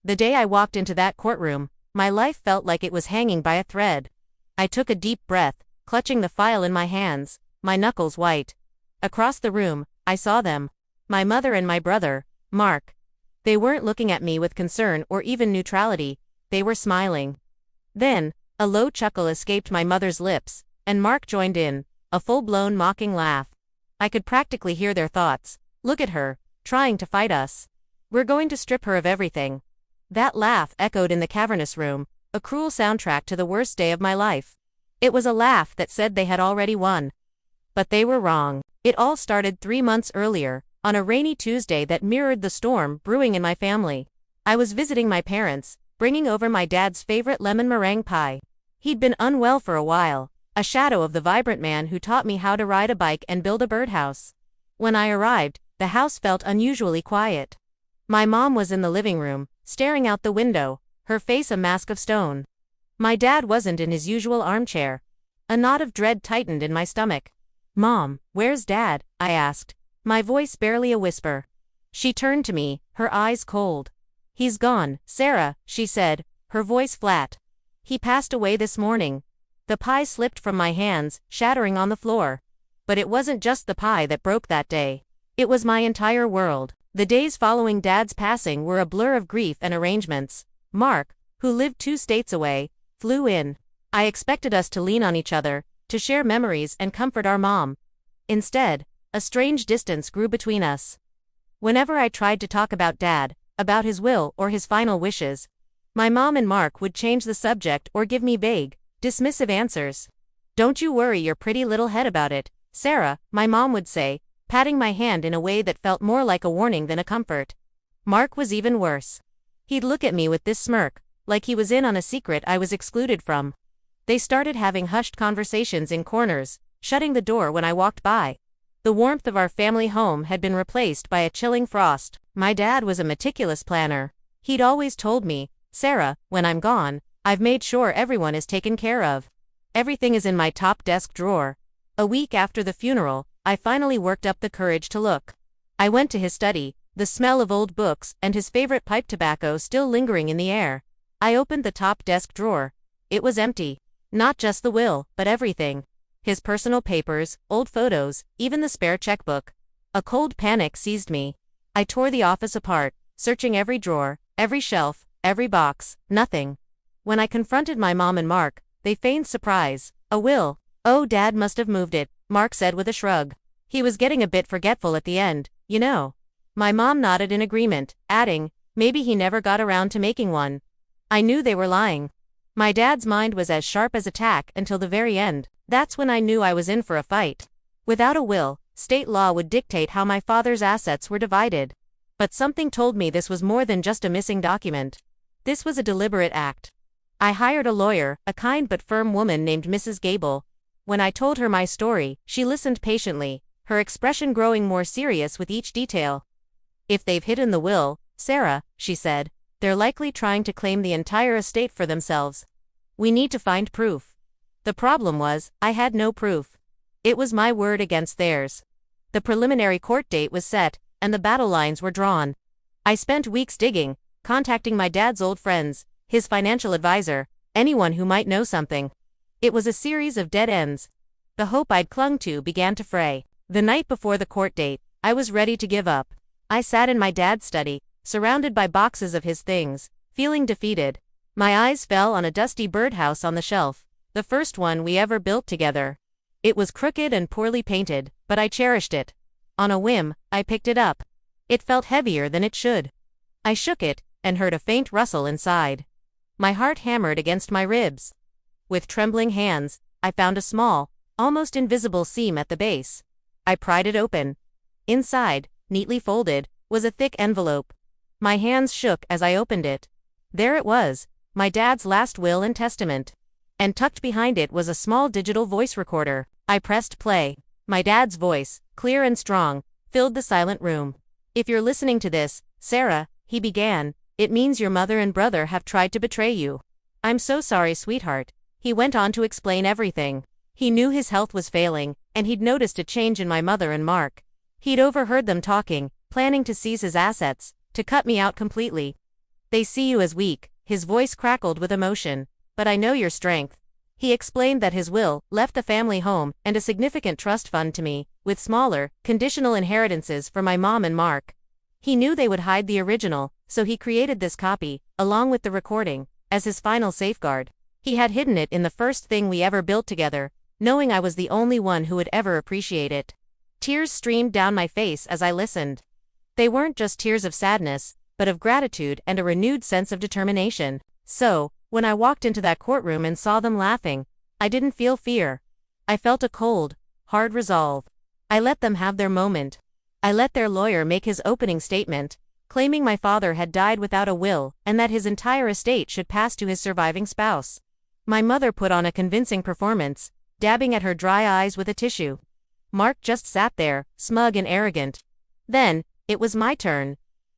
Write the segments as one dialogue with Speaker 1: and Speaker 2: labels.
Speaker 1: The day I walked into that courtroom, my life felt like it was hanging by a thread. I took a deep breath, clutching the file in my hands, my knuckles white. Across the room, I saw them. My mother and my brother, Mark. They weren't looking at me with concern or even neutrality, they were smiling. Then, a low chuckle escaped my mother's lips, and Mark joined in, a full-blown mocking laugh. I could practically hear their thoughts. Look at her, trying to fight us. We're going to strip her of everything. That laugh echoed in the cavernous room, a cruel soundtrack to the worst day of my life. It was a laugh that said they had already won. But they were wrong. It all started 3 months earlier, on a rainy Tuesday that mirrored the storm brewing in my family. I was visiting my parents, bringing over my dad's favorite lemon meringue pie. He'd been unwell for a while, a shadow of the vibrant man who taught me how to ride a bike and build a birdhouse. When I arrived, the house felt unusually quiet. My mom was in the living room, staring out the window, her face a mask of stone. My dad wasn't in his usual armchair. A knot of dread tightened in my stomach. "Mom, where's Dad?" I asked, my voice barely a whisper. She turned to me, her eyes cold. "He's gone, Sarah," she said, her voice flat. "He passed away this morning." The pie slipped from my hands, shattering on the floor. But it wasn't just the pie that broke that day. It was my entire world. The days following Dad's passing were a blur of grief and arrangements. Mark, who lived 2 states away, flew in. I expected us to lean on each other, to share memories and comfort our mom. Instead, a strange distance grew between us. Whenever I tried to talk about Dad, about his will or his final wishes, my mom and Mark would change the subject or give me vague, dismissive answers. "Don't you worry your pretty little head about it, Sarah," my mom would say, patting my hand in a way that felt more like a warning than a comfort. Mark was even worse. He'd look at me with this smirk, like he was in on a secret I was excluded from. They started having hushed conversations in corners, shutting the door when I walked by. The warmth of our family home had been replaced by a chilling frost. My dad was a meticulous planner. He'd always told me, "Sarah, when I'm gone, I've made sure everyone is taken care of. Everything is in my top desk drawer." A week after the funeral, I finally worked up the courage to look. I went to his study, the smell of old books and his favorite pipe tobacco still lingering in the air. I opened the top desk drawer. It was empty. Not just the will, but everything. His personal papers, old photos, even the spare checkbook. A cold panic seized me. I tore the office apart, searching every drawer, every shelf, every box, nothing. When I confronted my mom and Mark, they feigned surprise. "A will? Oh, Dad must have moved it," Mark said with a shrug. "He was getting a bit forgetful at the end, you know." My mom nodded in agreement, adding, "Maybe he never got around to making one." I knew they were lying. My dad's mind was as sharp as a tack until the very end. That's when I knew I was in for a fight. Without a will, state law would dictate how my father's assets were divided. But something told me this was more than just a missing document. This was a deliberate act. I hired a lawyer, a kind but firm woman named Mrs. Gable. When I told her my story, she listened patiently, her expression growing more serious with each detail. "If they've hidden the will, Sarah," she said, "they're likely trying to claim the entire estate for themselves. We need to find proof." The problem was, I had no proof. It was my word against theirs. The preliminary court date was set, and the battle lines were drawn. I spent weeks digging, contacting my dad's old friends, his financial advisor, anyone who might know something. It was a series of dead ends. The hope I'd clung to began to fray. The night before the court date, I was ready to give up. I sat in my dad's study, surrounded by boxes of his things, feeling defeated. My eyes fell on a dusty birdhouse on the shelf, the first one we ever built together. It was crooked and poorly painted, but I cherished it. On a whim, I picked it up. It felt heavier than it should. I shook it, and heard a faint rustle inside. My heart hammered against my ribs. With trembling hands, I found a small, almost invisible seam at the base. I pried it open. Inside, neatly folded, was a thick envelope. My hands shook as I opened it. There it was, my dad's last will and testament. And tucked behind it was a small digital voice recorder. I pressed play. My dad's voice, clear and strong, filled the silent room. "If you're listening to this, Sarah," he began, "it means your mother and brother have tried to betray you. I'm so sorry, sweetheart." He went on to explain everything. He knew his health was failing, and he'd noticed a change in my mother and Mark. He'd overheard them talking, planning to seize his assets, to cut me out completely. They see you as weak, his voice crackled with emotion. But I know your strength. He explained that his will left the family home and a significant trust fund to me, with smaller, conditional inheritances for my mom and Mark. He knew they would hide the original, so he created this copy, along with the recording, as his final safeguard. He had hidden it in the first thing we ever built together, knowing I was the only one who would ever appreciate it. Tears streamed down my face as I listened. They weren't just tears of sadness, but of gratitude and a renewed sense of determination. So, when I walked into that courtroom and saw them laughing, I didn't feel fear. I felt a cold, hard resolve. I let them have their moment. I let their lawyer make his opening statement, claiming my father had died without a will and that his entire estate should pass to his surviving spouse. My mother put on a convincing performance, dabbing at her dry eyes with a tissue. Mark just sat there, smug and arrogant. Then, it was my turn.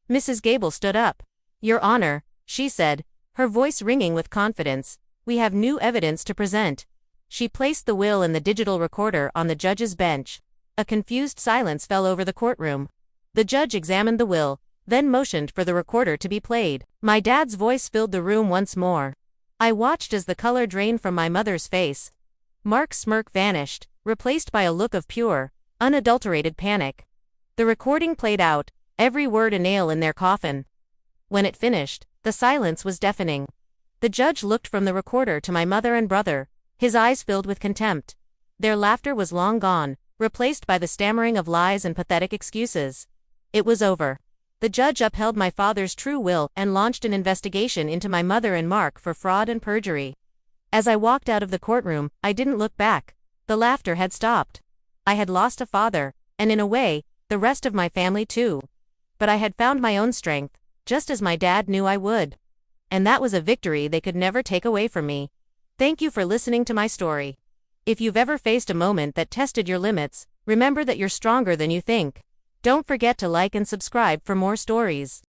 Speaker 1: Mrs. Gable stood up. "Your Honor," she said, her voice ringing with confidence, "we have new evidence to present." She placed the will and the digital recorder on the judge's bench. A confused silence fell over the courtroom. The judge examined the will, then motioned for the recorder to be played. My dad's voice filled the room once more. I watched as the color drained from my mother's face. Mark's smirk vanished, replaced by a look of pure, unadulterated panic. The recording played out, every word a nail in their coffin. When it finished, the silence was deafening. The judge looked from the recorder to my mother and brother, his eyes filled with contempt. Their laughter was long gone, replaced by the stammering of lies and pathetic excuses. It was over. The judge upheld my father's true will and launched an investigation into my mother and Mark for fraud and perjury. As I walked out of the courtroom, I didn't look back. The laughter had stopped. I had lost a father, and in a way, the rest of my family too. But I had found my own strength, just as my dad knew I would. And that was a victory they could never take away from me. Thank you for listening to my story. If you've ever faced a moment that tested your limits, remember that you're stronger than you think. Don't forget to like and subscribe for more stories.